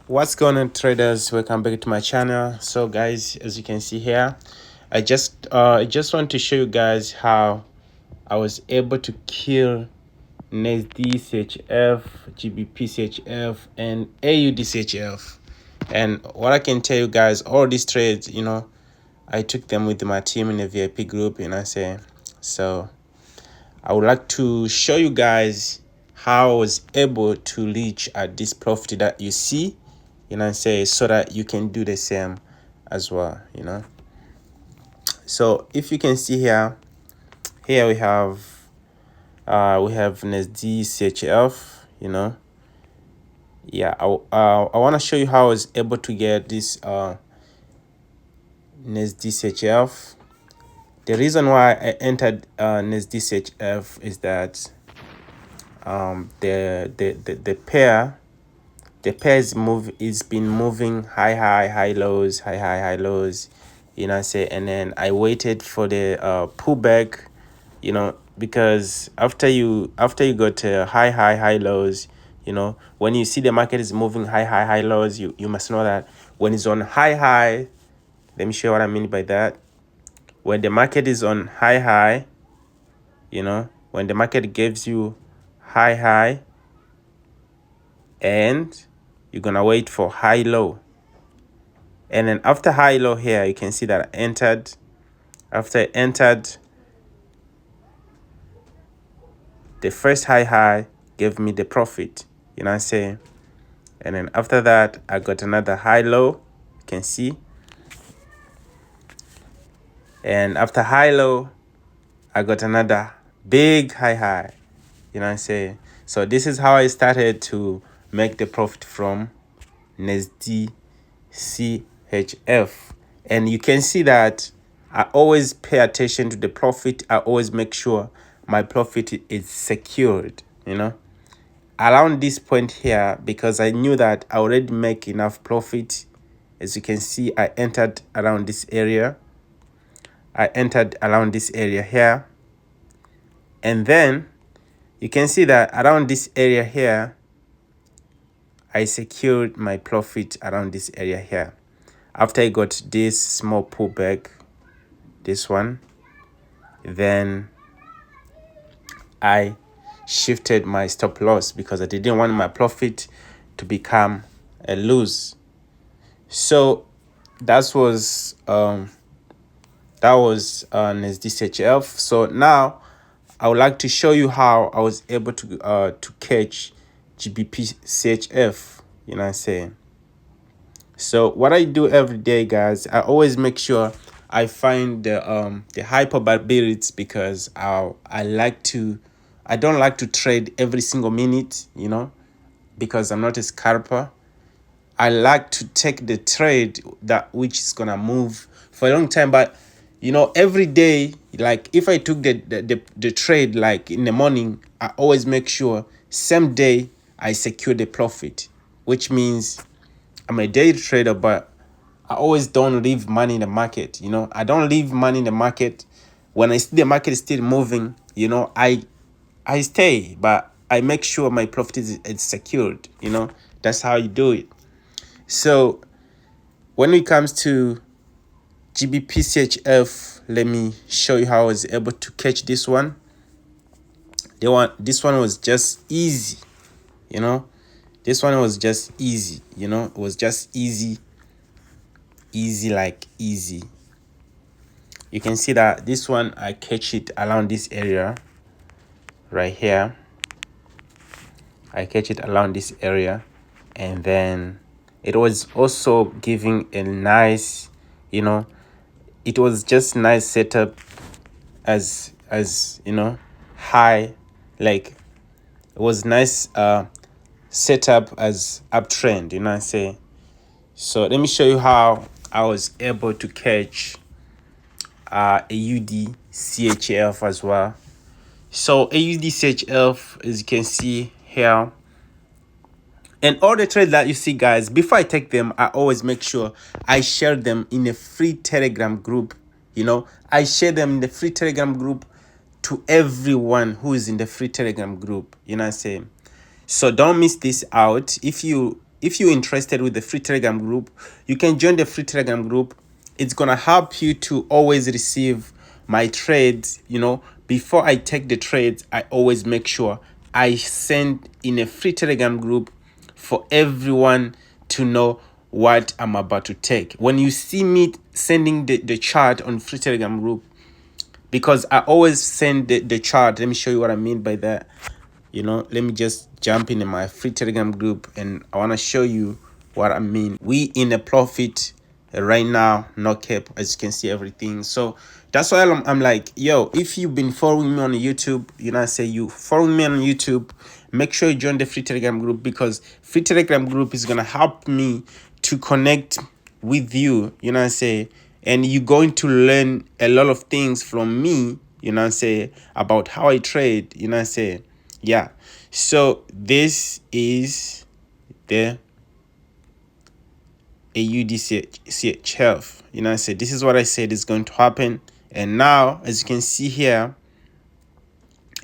What's going on, traders? Welcome back to my channel. So guys, as you can see here, I just want to show you guys how I was able to kill NSD CHF, GBP CHF, and AUD CHF. And what I can tell you guys, all these trades, I took them with my team in a VIP group, so I would like to show you guys how I was able to reach at this profit that you see, so that you can do the same as well, So if you can see here we have NSD CHF, I want to show you how I was able to get this NSD CHF. The reason why I entered NSD CHF is that the pair is been moving high lows, high lows, and then I waited for the pullback, because after you got high lows, when you see the market is moving high lows, you must know that when it's on high, let me show you what I mean by that. When the market is on high, when the market gives you high and you're gonna wait for high low, and then after high low here, you can see that I entered. After I entered, the first high gave me the profit, and then after that I got another high low, you can see, and after high low I got another big high, so this is how I started to make the profit from NSD CHF. And you can see that I always pay attention to the profit. I always make sure my profit is secured, around this point here, because I knew that I already make enough profit. As you can see, I entered around this area. Here, and then you can see that around this area here, I secured my profit around this area here. After I got this small pullback, this one, then I shifted my stop loss because I didn't want my profit to become a lose. So that was NSD. So now I would like to show you how I was able to catch GBP CHF, So what I do every day, guys, I always make sure I find the high probabilities, because I don't like to trade every single minute, because I'm not a scalper. I like to take the trade that which is gonna move for a long time. But every day, like if I took the trade like in the morning, I always make sure same day I secure the profit, which means I'm a day trader, but I always don't leave money in the market. I don't leave money in the market. When I see the market is still moving, I stay, but I make sure my profit is secured. That's how you do it. So when it comes to GBP CHF, let me show you how I was able to catch this one. This one was just easy, This one was just easy, It was just easy like easy. You can see that this one I catch it around this area right here. I catch it around this area, and then it was also giving a nice, it was just nice setup as high, like it was nice setup as uptrend, So let me show you how I was able to catch AUD CHF as well. So AUD CHF, as you can see here, and all the trades that you see, guys, before I take them, I always make sure I share them in a free Telegram group. I share them in the free Telegram group to everyone who is in the free Telegram group. So don't miss this out. If you if you're interested with the free Telegram group, you can join the free Telegram group. It's gonna help you to always receive my trades. Before I take the trades, I always make sure I send in a free Telegram group for everyone to know what I'm about to take. When you see me sending the chart on free Telegram group, because I always send the chart. Let me show you what I mean by that. Let me just jump into my free Telegram group, and I want to show you what I mean. We in a profit right now, no cap, as you can see everything. So that's why I'm like, yo, if you've been following me on YouTube, you following me on YouTube, make sure you join the free Telegram group, because free Telegram group is gonna help me to connect with you, and you're going to learn a lot of things from me, about how I trade, yeah. So this is the AUDCHF, this is what I said is going to happen. And now, as you can see here,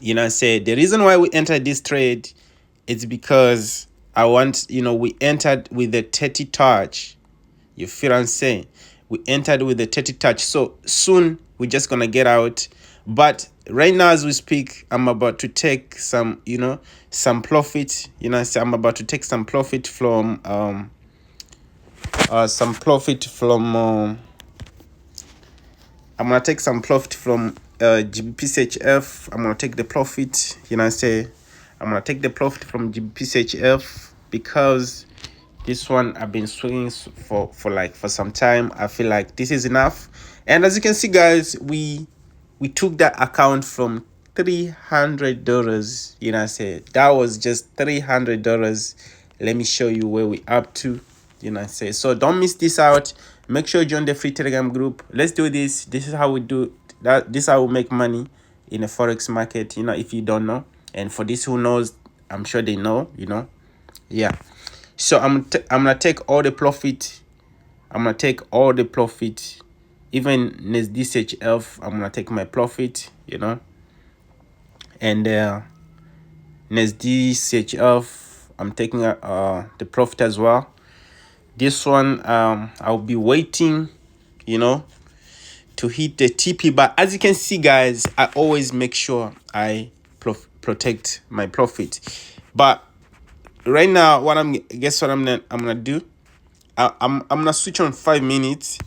the reason why we entered this trade is because we entered with the 30 touch. You feel what I'm saying? We entered with the 30 touch. So soon we're just gonna get out. But right now, as we speak, I'm about to take some, some profit. I'm about to take some profit from I'm gonna take some profit from GBPCHF. I'm gonna take the profit. I'm gonna take the profit from GBPCHF, because this one I've been swinging for some time. I feel like this is enough. And as you can see, guys, we took that account from $300. That was just $300. Let me show you where we up to. So don't miss this out. Make sure you join the free Telegram group. Let's do this. This is how we do that. This is how we make money in the Forex market. If you don't know, and for this who knows, I'm sure they know. Yeah. So I'm gonna take all the profit. Even NSDCHF, I'm gonna take my profit. And NSDCHF, I'm taking the profit as well. This one, I'll be waiting, to hit the TP. But as you can see, guys, I always make sure I protect my profit. But right now, guess what I'm gonna do? I'm gonna switch on 5 minutes.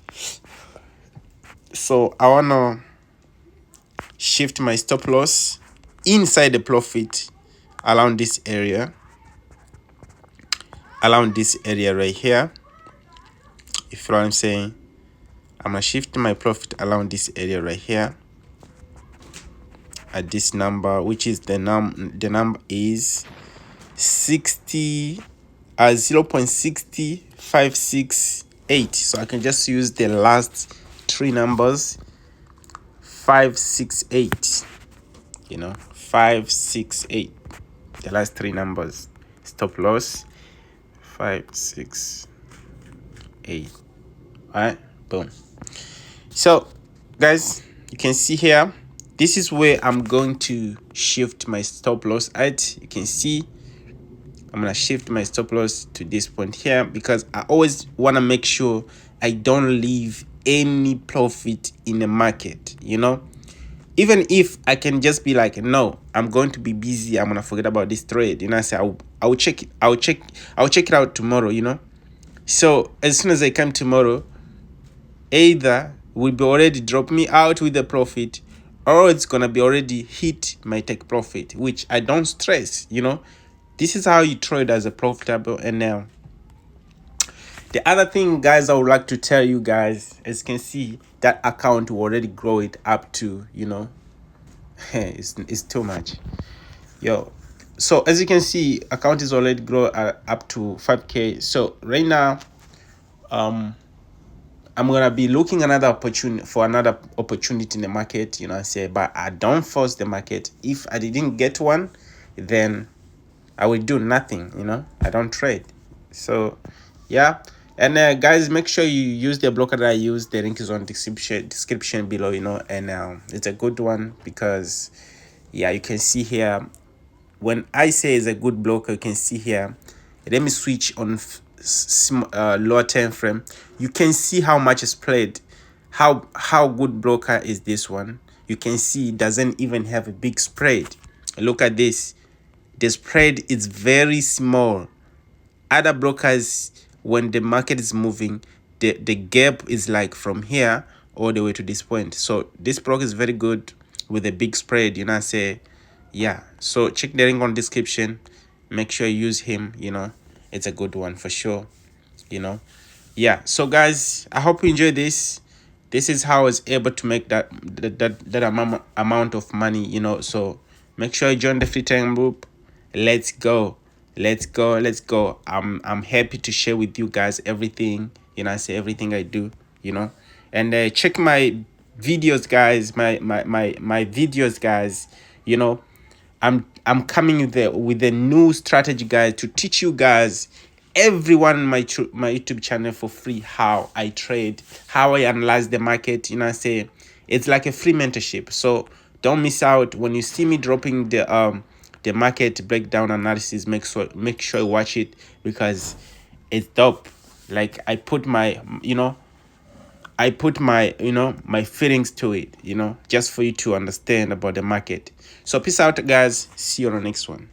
So I wanna shift my stop loss inside the profit around this area right here. If you know what I'm saying, I'm gonna shift my profit around this area right here at this number, which is the number is 0.60568. So I can just use the last 3 numbers, 568. 568, the last 3 numbers. Stop loss 568. All right, boom. So guys, you can see here, this is where I'm going to shift my stop loss at. You can see I'm gonna shift my stop loss to this point here, because I always want to make sure I don't leave any profit in the market. Even if I can just be like, no, I'm going to be busy, I'm gonna forget about this trade. I say I'll check it. I'll check it out tomorrow. So as soon as I come tomorrow, either will be already drop me out with the profit, or it's gonna be already hit my take profit, which I don't stress. This is how you trade as a profitable. And now the other thing, guys, I would like to tell you guys, as you can see, that account will already grow it up to, it's too much, yo. So as you can see, account is already grow up to 5K. So right now, I'm gonna be looking another opportunity in the market. But I don't force the market. If I didn't get one, then I will do nothing. I don't trade. So yeah. And guys, make sure you use the blocker that I use. The link is on description below. And it's a good one, because yeah, you can see here, when I say it's a good blocker, you can see here let me switch on lower time frame. You can see how much is played. How good broker is this one. You can see it doesn't even have a big spread. Look at this. The spread is very small. Other brokers, when the market is moving, the gap is like from here all the way to this point. So this broker is very good with a big spread, you know. Say, yeah, so check the link on description. Make sure you use him, you know. It's a good one for sure, you know. Yeah, so guys, I hope you enjoy this. This is how I was able to make that amount of money, you know. So make sure you join the free time group. Let's go, let's go, let's go. I'm happy to share with you guys everything, you know. I say everything I do, you know. And check my videos, guys. My videos, guys, you know. I'm coming there with a new strategy, guys, to teach you guys, everyone on my YouTube channel, for free, how I trade, how I analyze the market, you know. I say it's like a free mentorship. So don't miss out. When you see me dropping the market breakdown analysis, make sure you watch it, because it's dope. Like I put my, you know, my feelings to it, you know, just for you to understand about the market. So peace out, guys. See you on the next one.